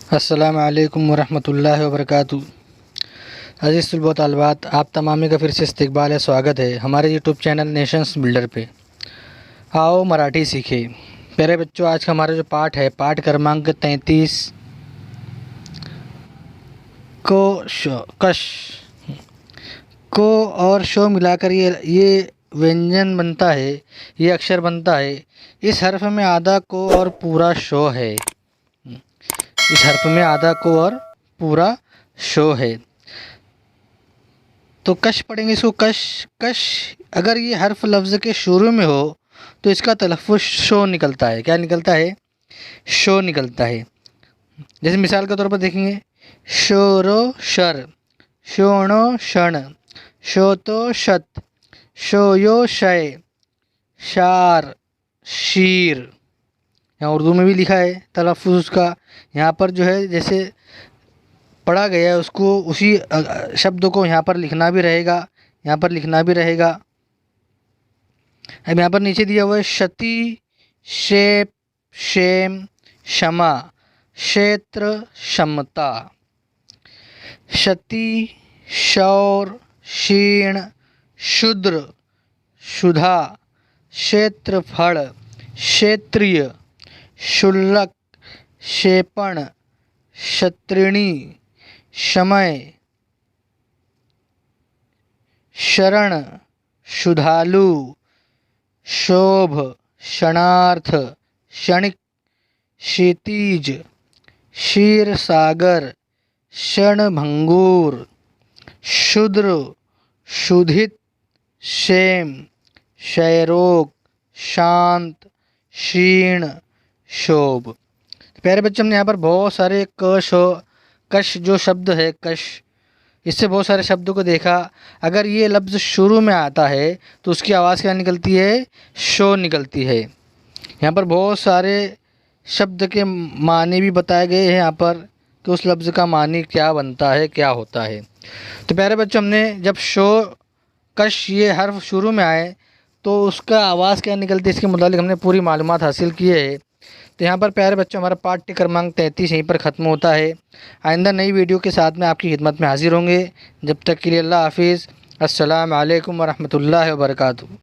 अस्सलामु अलैकुम वरहमतुल्लाहि वबरकातुहू। अज़ीज़ तुलबो तालिबात, आप तमामी का फिर से इस्तकबाल है, स्वागत है हमारे यूट्यूब चैनल नेशंस बिल्डर पे। आओ मराठी सीखे। प्यारे बच्चों, आज का हमारा जो पाठ है, पाठ क्रमांक 33 को शो कश को और शो मिलाकर ये व्यंजन बनता है, ये अक्षर बनता है। इस हर्फ में आधा को और पूरा शो है। इस हर्फ में आधा को और पूरा शो है। तो कश पढ़ेंगे इसको। कश कश अगर ये हर्फ लफ्ज़ के शुरू में हो तो इसका तलफ़्फ़ुज़ शो निकलता है। क्या निकलता है? शो निकलता है। जैसे मिसाल के तौर पर देखेंगे, शोरो शर, शोणो शण, शोतो शत, शोयो शय, शार शीर। यहाँ उर्दू में भी लिखा है तलफ़्फ़ुज़ उसका। यहाँ पर जो है जैसे पढ़ा गया है उसको, उसी शब्द को यहाँ पर लिखना भी रहेगा, यहाँ पर लिखना भी रहेगा। अब यहाँ पर नीचे दिया हुआ है शती, शेप, शेम, क्षमा, क्षेत्र, क्षमता। शती, शौर, क्षीण, शूद्र, क्षुधा, क्षेत्रफल, क्षेत्रीय, शुल्लक, क्षेपण, क्षत्रिणी, समय, शरण, शुद्धालु, शोभ, क्षणार्थ, क्षणिक, क्षितिज, क्षीर सागर, क्षणभंगुर, शूद्र, क्षुधित, क्षेम, क्षयरोग, शांत, क्षीण, शोभ। प्यारे बच्चों, हमने यहाँ पर बहुत सारे कश जो शब्द है कश, इससे बहुत सारे शब्दों को देखा। अगर ये लफ्ज़ शुरू में आता है तो उसकी आवाज़ क्या निकलती है? शो निकलती है। यहाँ पर बहुत सारे शब्द के मानी भी बताए गए हैं यहाँ पर कि उस लफ्ज़ का मानी क्या बनता है, क्या होता है। तो प्यारे बच्चों, हमने जब शो कश ये हर्फ शुरू में आए तो उसका आवाज़ क्या निकलती है, इसके मुतालिक हमने पूरी मालूमात हासिल की है। तो यहाँ पर प्यारे बच्चों, हमारा पाठ्य क्रमांक 33 यहीं पर ख़त्म होता है। आइंदा नई वीडियो के साथ में आपकी खिदमत में हाजिर होंगे। जब तक के लिए अल्लाह हाफिज़। अस्सलामु अलैकुम वरहमतुल्लाहि वबरकातुहू।